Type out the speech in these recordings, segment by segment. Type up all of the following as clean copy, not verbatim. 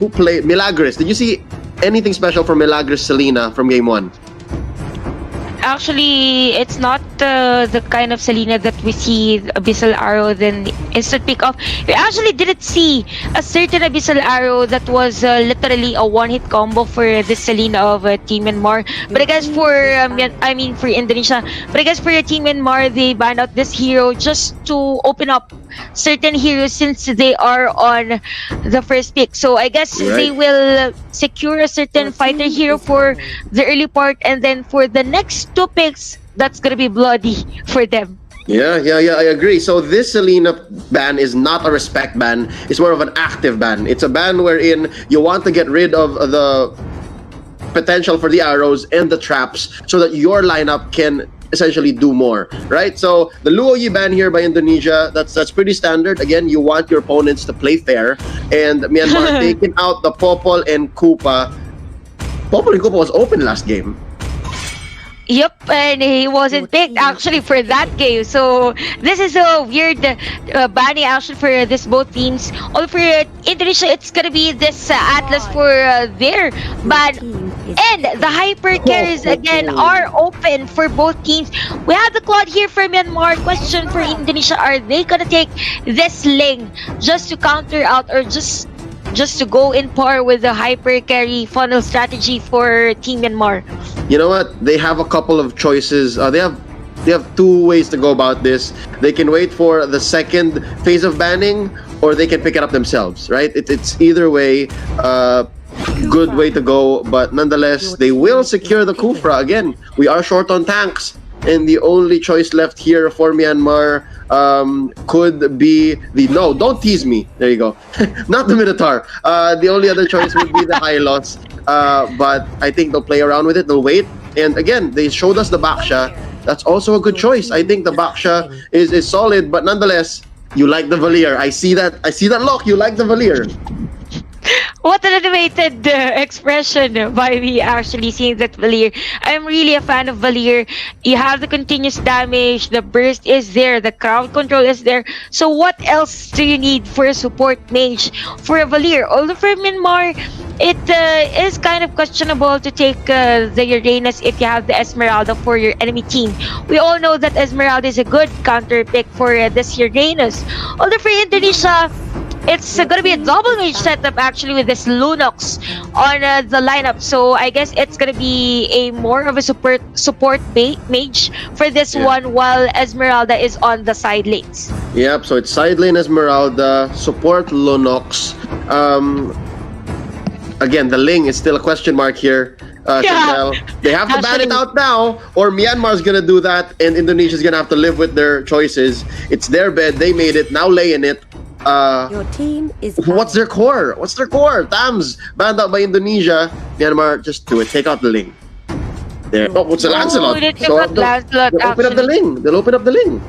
who played Milagros? Did you see anything special from Milagros Selena from game 1? Actually, it's not the kind of Selena that we see Abyssal Arrow then instant pick off. We actually didn't see a certain Abyssal Arrow that was literally a one-hit combo for this Selena of Team Myanmar. But I guess for for Indonesia, but I guess for Team Myanmar, they banned out this hero just to open up certain heroes since they are on the first pick. So I guess they will secure a certain fighter hero for the early part, and then for the next 2 picks, that's gonna be bloody for them. Yeah, I agree. So this Selena ban is not a respect ban. It's more of an active ban. It's a ban wherein you want to get rid of the potential for the arrows and the traps so that your lineup can essentially do more, right? So the Luoyi ban here by Indonesia, that's pretty standard. Again, you want your opponents to play fair, and Myanmar taking out the Popol and Koopa. Popol and Koopa was open last game. Yep, and he wasn't picked actually for that game. So this is a weird banning actually for this both teams. Or for Indonesia, it's gonna be this Atlas for their ban. And the hyper carries again are open for both teams. We have the Claude here for Myanmar. Question for Indonesia: are they gonna take this Ling just to counter out, or just to go in par with the hyper carry funnel strategy for Team Myanmar? You know what? They have a couple of choices. They have 2 ways to go about this. They can wait for the second phase of banning, or they can pick it up themselves, right? It's either way. Good way to go, but nonetheless, they will secure the Kufra. Again, we are short on tanks, and the only choice left here for Myanmar could be the... No, don't tease me. There you go. Not the Minotaur. The only other choice would be the Hylos. But I think they'll play around with it. They'll wait. And again, they showed us the Baksha. That's also a good choice. I think the Baksha is solid, but nonetheless, you like the Valier. I see that look. You like the Valier. What an animated expression by me actually seeing that Valier. I'm really a fan of Valier. You have the continuous damage, the burst is there, the crowd control is there. So what else do you need for a support mage for a Valier? Although for Myanmar, it is kind of questionable to take the Uranus if you have the Esmeralda for your enemy team. We all know that Esmeralda is a good counter pick for this Uranus. Although for Indonesia, it's gonna be a double mage setup actually with this Lunox on the lineup. So I guess it's gonna be a more of a support mage for this one, while Esmeralda is on the side lanes. Yep, so it's side lane Esmeralda, support Lunox. Again, the Ling is still a question mark here. They have to ban it out now, or Myanmar's gonna do that, and Indonesia's gonna have to live with their choices. It's their bed, they made it, now lay in it. Your team is... What's their core? Tams banned out by Indonesia. Myanmar, just do it. Take out the Ling. There. Oh, what's the Lancelot? They'll open up the Ling. They'll open up the Ling.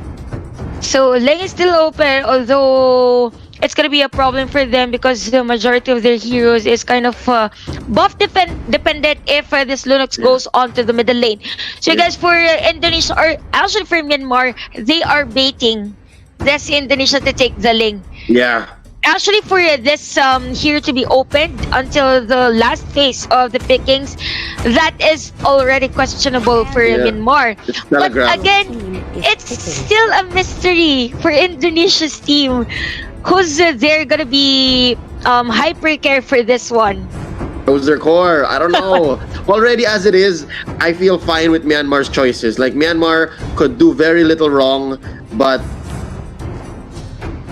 So Ling is still open, although it's gonna be a problem for them because the majority of their heroes is kind of buff dependent if this Lunox goes onto the middle lane. So guys, for Indonesia, or actually for Myanmar, they are baiting this Indonesia to take the Ling. Yeah. Actually, for this hero to be opened until the last phase of the pickings, that is already questionable for Myanmar. But again, it's still a mystery for Indonesia's team. Who's they're gonna be hypercare for this one? Who's their core? I don't know. Already as it is, I feel fine with Myanmar's choices. Like, Myanmar could do very little wrong, but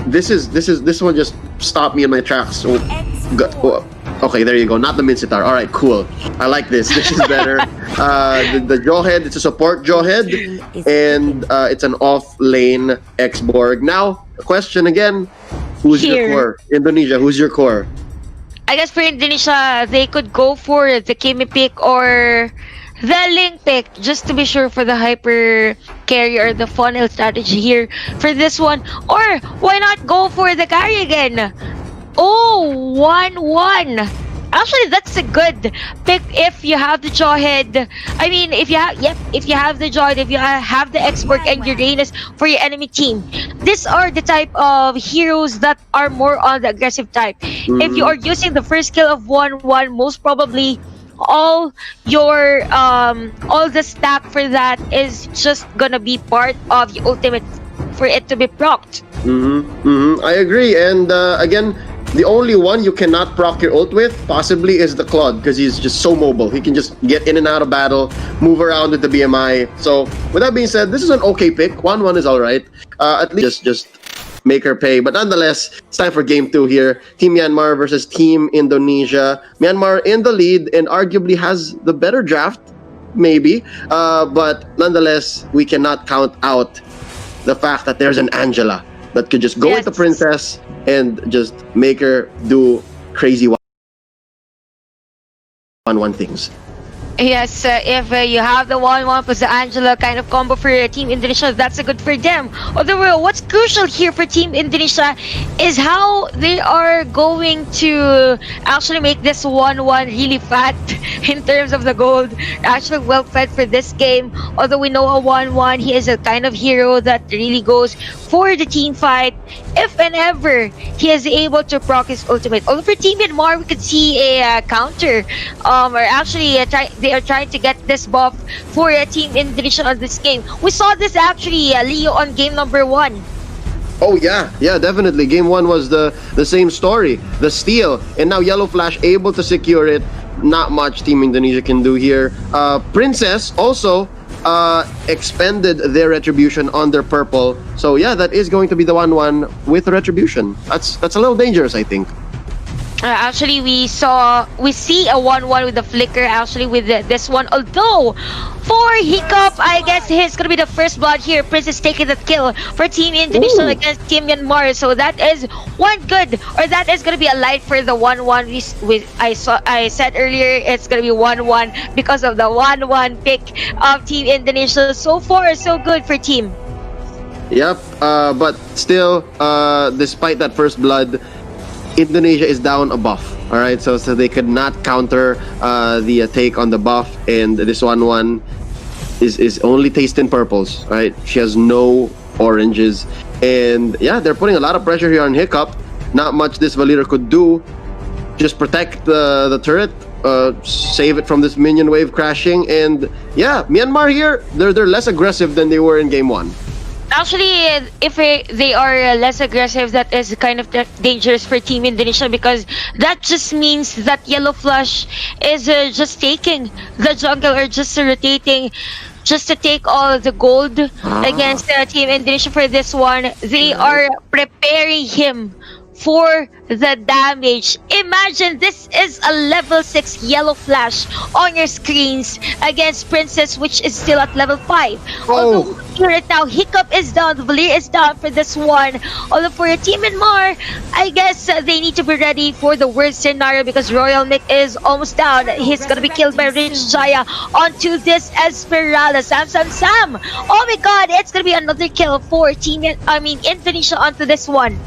this one just stopped me in my tracks. So, okay, there you go. Not the Mincitar. All right, cool. I like this. This is better. The Jawhead, it's a support Jawhead, and it's an off-lane X-Borg. Now, the question again, who's your core? Indonesia, who's your core? I guess for Indonesia, they could go for the Kimi pick or the Ling pick, just to be sure for the hyper carry or the funnel strategy here for this one. Or why not go for the carry again? Oh, 1-1. Actually, that's a good pick if you have the Jawhead. I mean, if you have, yep, if you have the Jawhead, if you have the Export and Uranus for your enemy team, these are the type of heroes that are more on the aggressive type. If you are using the first skill of 1-1, most probably all your all the stack for that is just gonna be part of your ultimate for it to be procced. I agree. And again, the only one you cannot proc your ult with possibly is the Claude, because he's just so mobile. He can just get in and out of battle, move around with the BMI. So with that being said, this is an okay pick. 1-1 is all right. At least just make her pay. But nonetheless, it's time for game 2 here. Team Myanmar versus Team Indonesia. Myanmar in the lead and arguably has the better draft, maybe. But nonetheless, we cannot count out the fact that there's an Angela that could just go with the princess and just make her do crazy 1-1 things. Yes, if you have the 1-1 plus the Angela kind of combo for Team Indonesia, that's a good for them. Although what's crucial here for Team Indonesia is how they are going to actually make this 1-1 really fat in terms of the gold. Actually well fed for this game. Although we know a 1-1, he is a kind of hero that really goes for the team fight if and ever he is able to proc his ultimate. Although for Team Myanmar, we could see a counter, or actually they are trying to get this buff for Team Indonesia on this game. We saw this actually, Leo, on game number 1. Oh yeah, definitely. Game 1 was the same story, the steal, and now Yellow Flash able to secure it. Not much Team Indonesia can do here. Princess also expended their retribution on their purple. So yeah, that is going to be the 1-1 with retribution. That's a little dangerous, I think. Actually, we see a 1-1 with the flicker actually with this one. Although for Hiccup, I guess he's gonna be the first blood here. Princess taking the kill for Team Indonesia against Team Myanmar. So that is one good, or that is gonna be a light for the 1-1. I said earlier it's gonna be 1-1 because of the 1-1 pick of Team Indonesia. So far, so good for Team. Yep, but still, despite that first blood, Indonesia is down a buff. All right, so they could not counter the take on the buff, and this 1-1 is only tasting purples. Right, she has no oranges, and yeah, they're putting a lot of pressure here on Hiccup. Not much this Valir could do. Just protect the turret, save it from this minion wave crashing, and yeah, Myanmar here, they're less aggressive than they were in game 1. Actually, if they are less aggressive, that is kind of dangerous for Team Indonesia, because that just means that Yellow Flash is just taking the jungle, or just rotating just to take all of the gold against Team Indonesia for this one. They are preparing him for the damage. Imagine this is a level 6 Yellow Flash on your screens against Princess, which is still at level 5. Although right now Hiccup is down, the Valir is down for this one. Although for your Team Myanmar, I guess they need to be ready for the worst scenario, because Royal Mick is almost down. He's gonna be killed by Rich Jaya onto this Esmeralda. Sam. Oh my god, it's gonna be another kill for Indonesia onto this one.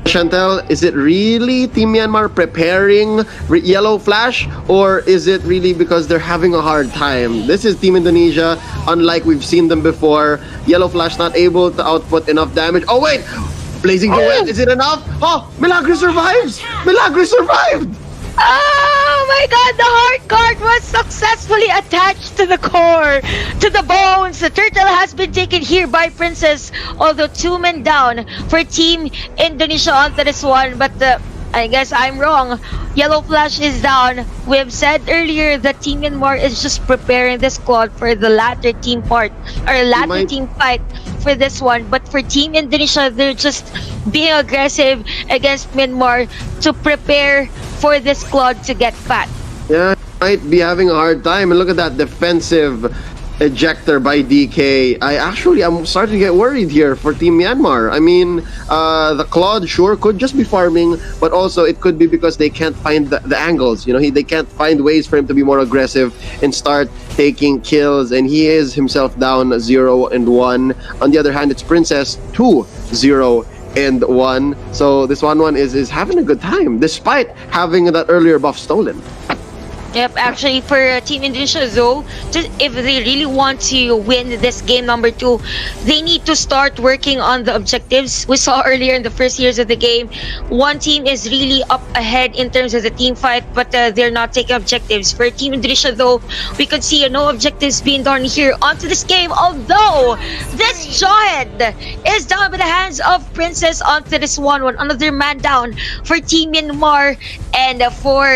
Chantel, is it really Team Myanmar preparing Yellow Flash, or is it really because they're having a hard time? This is Team Indonesia, unlike we've seen them before. Yellow Flash not able to output enough damage. Oh wait! Blazing Duet, is it enough? Oh, Milagro survives! Milagro survived! Oh my god, the heart guard was successfully attached to the core, to the bones. The turtle has been taken here by Princess, although 2 men down for Team Indonesia onto this one. But I guess I'm wrong. Yellow Flash is down. We have said earlier that Team Myanmar is just preparing the squad for the latter team part, or latter team fight for this one. But for Team Indonesia, they're just being aggressive against Myanmar to prepare for this squad to get fat. Yeah, might be having a hard time. And look at that defensive ejector by DK. I'm starting to get worried here for Team Myanmar. I mean, the Claude sure could just be farming, but also it could be because they can't find the angles. You know, they can't find ways for him to be more aggressive and start taking kills, and he is himself down 0-1. On the other hand, it's Princess 2-0. and 1. So this 1-1 is having a good time despite having that earlier buff stolen. Yep, actually for Team Indonesia though, if they really want to win this game number 2, they need to start working on the objectives. We saw earlier in the first years of the game, one team is really up ahead in terms of the team fight, but they're not taking objectives. For Team Indonesia though, we could see no objectives being done here onto this game, although this giant is down by the hands of Princess onto this 1-1. Another man down for Team Myanmar, and for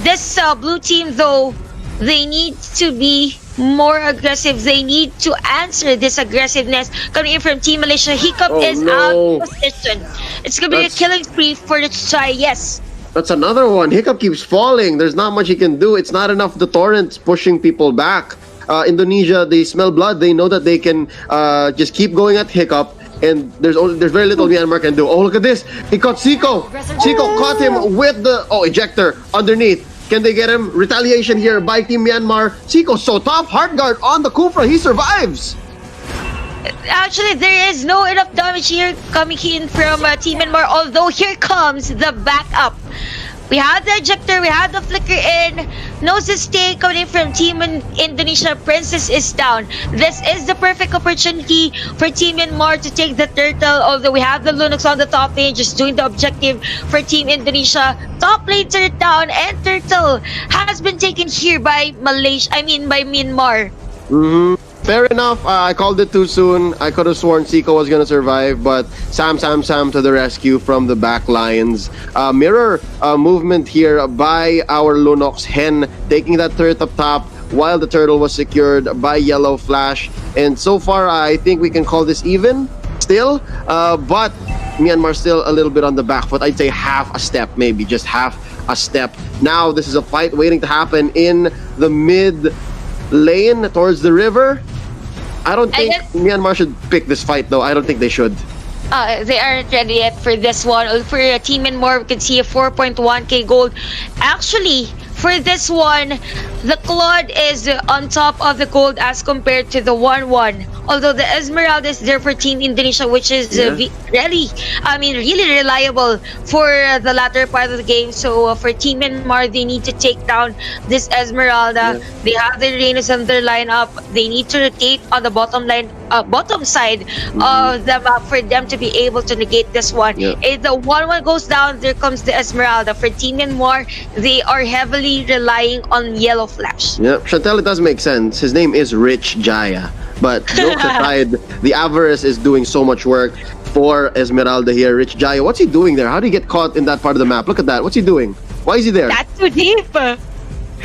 this blue team though, they need to be more aggressive. They need to answer this aggressiveness coming in from Team Malaysia. Hiccup is out of position. It's gonna be a killing spree for the Chai. Yes. That's another one. Hiccup keeps falling. There's not much he can do. It's not enough. The torrent's pushing people back. Indonesia, they smell blood. They know that they can just keep going at Hiccup. And there's very little Myanmar can do. Oh, look at this. He caught Zico. Zico caught him with the ejector underneath. Can they get him? Retaliation here by Team Myanmar. Zico's so tough. Hard guard on the Kufra. He survives. Actually, there is no enough damage here coming in from Team Myanmar. Although here comes the backup. We had the ejector, we had the flicker in. No sustain coming in from Team Indonesia. Princess is down. This is the perfect opportunity for Team Myanmar to take the turtle. Although we have the Lunox on the top lane, just doing the objective for Team Indonesia. Top lane turret down, and turtle has been taken here by by Myanmar. Fair enough. I called it too soon. I could have sworn Zico was gonna survive, but Sam to the rescue from the back lines. Mirror movement here by our Lunox Hen, taking that turret up top while the turtle was secured by Yellow Flash. And so far, I think we can call this even still, but Myanmar still a little bit on the back foot. I'd say half a step, maybe just half a step. Now this is a fight waiting to happen in the mid lane towards the river. I don't think Myanmar should pick this fight, though. I don't think they should. They aren't ready yet for this one. For Team Myanmar, we can see a 4.1k gold. Actually, for this one, the Claude is on top of the gold as compared to the 1-1. Although the Esmeralda is there for Team Indonesia, which is really reliable for the latter part of the game. So for Team Myanmar, they need to take down this Esmeralda. They have the Reynolds on their lineup. They need to rotate on the bottom side of the map for them to be able to negate this one. If the 1-1 goes down, there comes the Esmeralda. For Team Myanmar, they are heavily relying on Yellow Flash. Yep, Chantel, it does make sense. His name is Rich Jaya. But jokes aside, the Avarice is doing so much work for Esmeralda here. Rich Jaya, what's he doing there? How did he get caught in that part of the map? Look at that. What's he doing? Why is he there? That's too deep.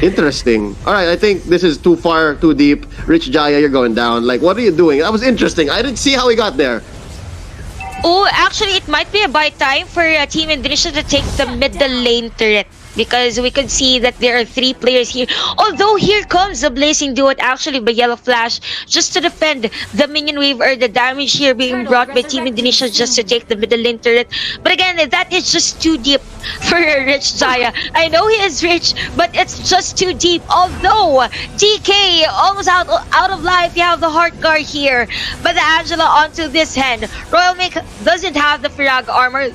Interesting. All right, I think this is too far, too deep. Rich Jaya, you're going down. Like, what are you doing? That was interesting. I didn't see how he got there. Oh, actually, it might be a buy time for Team Indonesia to take the middle lane turret. Because we could see that there are 3 players here. Although here comes the Blazing Duet actually by Yellow Flash just to defend the minion wave or the damage here being brought by Team Indonesia just to take the middle lane turret. But again, that is just too deep for Rich Jaya. I know he is rich, but it's just too deep. Although DK almost out of life, you have the heart guard here. But the Angela onto this hand. Royal Make doesn't have the Firaga armor,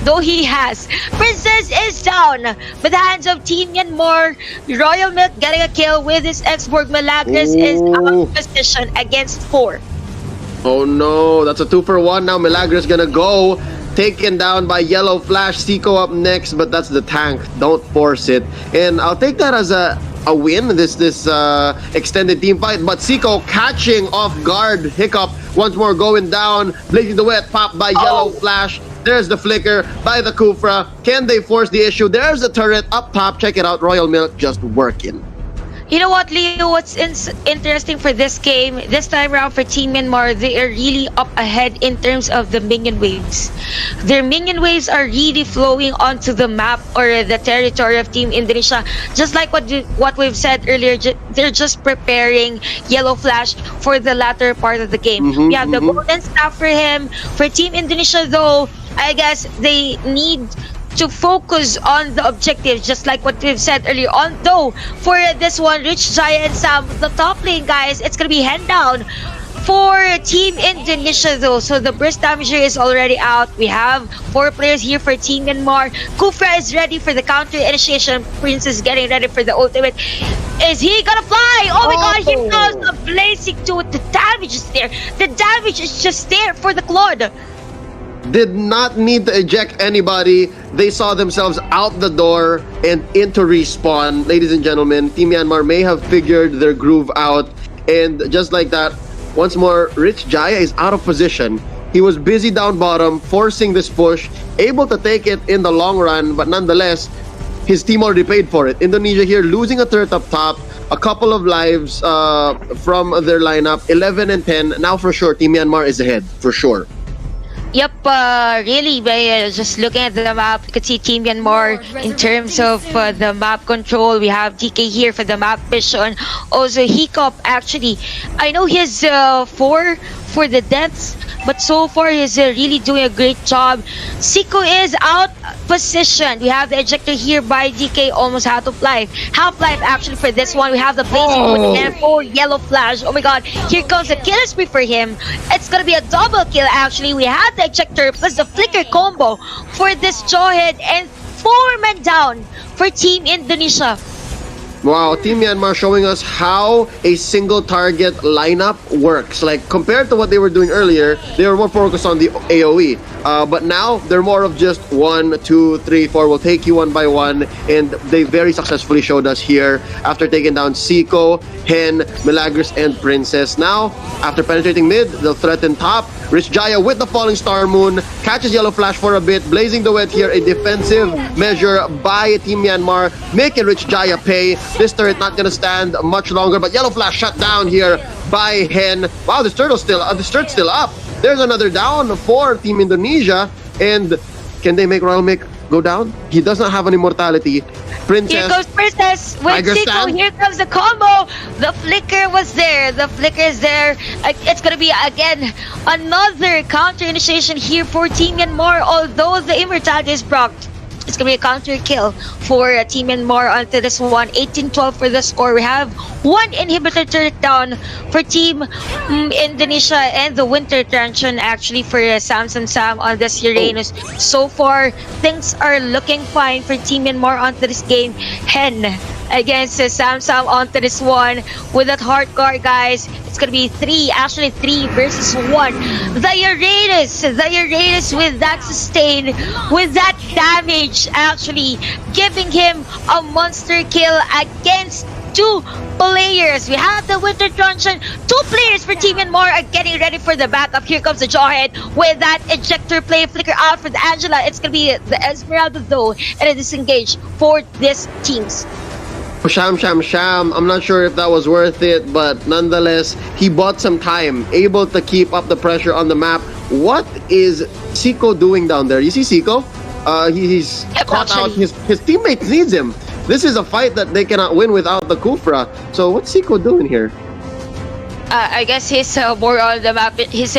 though he has. Princess is down by the hands of Team Myanmar. Royal Milk getting a kill with his X-Borg. Milagros is out of position against 4. Oh no, that's a 2-for-1. Now Milagros gonna go. Taken down by Yellow Flash. Zico up next, but that's the tank. Don't force it. And I'll take that as a win, this extended team fight. But Zico catching off guard Hiccup. Once more going down. Blazing the Wet popped by Yellow Flash. There's the flicker by the Kufra. Can they force the issue? There's the turret up top. Check it out. Royal Milk just working. You know what, Leo? What's interesting for this game, this time around for Team Myanmar, they are really up ahead in terms of the minion waves. Their minion waves are really flowing onto the map or the territory of Team Indonesia. Just like what we've said earlier, they're just preparing Yellow Flash for the latter part of the game. We have the golden staff for him. For Team Indonesia, though, I guess they need to focus on the objectives, just like what we've said earlier on. Though for this one, Rich Jaya and Sam, the top lane guys, it's gonna be hand down for Team Indonesia though. So the burst damager is already out. We have 4 players here for Team Myanmar. Kufra is ready for the counter initiation. Prince is getting ready for the ultimate. Is he gonna fly? Oh my god, he knows the blazing to it. The damage is there. The damage is just there for the Claude. Did not need to eject anybody. They saw themselves out the door and into respawn. Ladies and gentlemen, Team Myanmar may have figured their groove out. And just like that, once more, Rich Jaya is out of position. He was busy down bottom, forcing this push, able to take it in the long run, but nonetheless, his team already paid for it. Indonesia here losing a turret up top, a couple of lives from their lineup, 11 and 10. Now for sure, Team Myanmar is ahead, for sure. Yep, really, by just looking at the map, you could see Team Myanmar in terms of the map control. We have DK here for the map vision. Also, Hiccup, actually, I know he's 4 for the deaths, but so far he's really doing a great job. Siko is out position. We have the ejector here by DK, almost out of life. Half-life actually for this one. We have the blazing and 4 yellow flash. Oh my god, here comes the killer spree for him. It's gonna be a double kill actually. We have the ejector plus the flicker combo for this Jawhead, and 4 men down for Team Indonesia. Wow, Team Myanmar showing us how a single target lineup works. Like, compared to what they were doing earlier, they were more focused on the AoE. But now, they're more of just 1, 2, 3, 4. We'll take you one by one. And they very successfully showed us here after taking down Siko, Hen, Milagros, and Princess. Now, after penetrating mid, they'll threaten top. Rich Jaya with the Falling Star Moon, catches Yellow Flash for a bit, blazing the wet here, a defensive measure by Team Myanmar, making Rich Jaya pay. This turret not gonna stand much longer, but Yellow Flash shut down here by Hen. Wow, this turret's still up. There's another down for Team Indonesia, and can they make Royal Mick go down? He does not have an immortality. Princess. Here goes Princess with Siko. Here comes the combo. The flicker was there. The flicker is there. It's gonna be again another counter initiation here for Team Myanmar. Although the immortality is blocked, it's gonna be a counter kill for Team Myanmar onto this one. 18-12 for the score. We have 1 inhibitor turret down for Team Indonesia, and the winter tension actually for Sam on this Uranus. So far, things are looking fine for Team Myanmar onto this game. Hen against Sam onto this one with that hard guard, guys. It's gonna be 3 versus 1. The Uranus with that sustain, with that damage, actually giving him a monster kill against 2 players. We have the Winter Truncheon. 2 players for Team Myanmar are getting ready for the backup. Here comes the Jawhead with that ejector play. Flicker out for the Angela. It's gonna be the Esmeralda though, and a disengage for this teams. Sham. I'm not sure if that was worth it, but nonetheless, he bought some time, able to keep up the pressure on the map. What is Siko doing down there? You see Siko? He's caught out. His teammates needs him. This is a fight that they cannot win without the Kufra. So what's Siko doing here? I guess he's more on the map. He's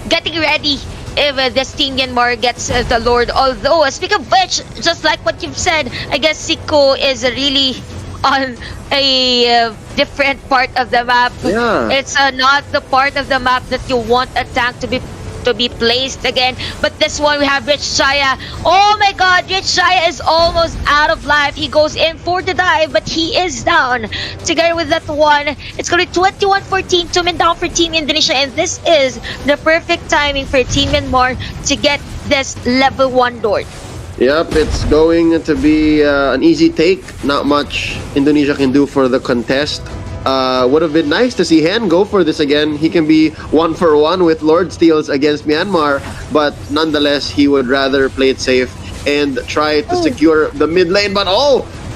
getting ready if this Team Myanmar gets the Lord. Although, speaking of which, just like what you've said, I guess Siko is really on a different part of the map. Yeah. It's not the part of the map that you want a tank to be placed again. But this one, we have Rich Jaya. Oh my god, Rich Jaya is almost out of life. He goes in for the dive, but he is down. Together with that one, it's going to be 21-14, 2 men down for Team Indonesia, and this is the perfect timing for Team Myanmar to get this level 1 Lord. Yep, it's going to be an easy take. Not much Indonesia can do for the contest. Would have been nice to see Hen go for this again. He can be 1-for-1 with Lord Steals against Myanmar, but nonetheless, he would rather play it safe and try to secure the mid lane. But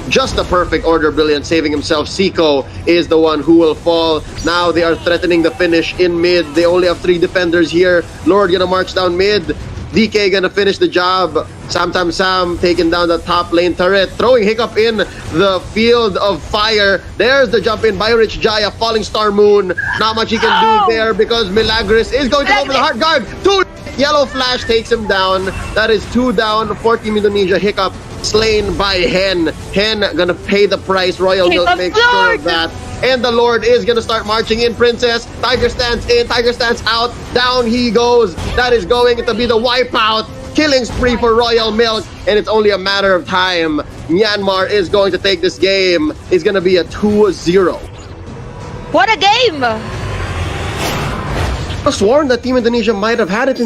just the perfect order, brilliant, saving himself. Siko is the one who will fall. Now they are threatening the finish in mid. They only have 3 defenders here. Lord gonna march down mid. DK gonna finish the job. Sam taking down the top lane turret, throwing Hiccup in the field of fire. There's the jump in by Rich Jaya, Falling Star Moon. Not much he can do there because Milagros is going to go for the hard guard. 2 Yellow Flash takes him down. That is 2 down for Team Indonesia. Hiccup slain by Hen. Hen gonna pay the price. Royal will make sure of that. and the Lord is gonna start marching in, Princess. Tiger stands in, Tiger stands out, down he goes. That is going to be the wipeout. Killing spree for Royal Milk, and it's only a matter of time. Myanmar is going to take this game. It's gonna be a 2-0. What a game! I sworn that Team Indonesia might have had it in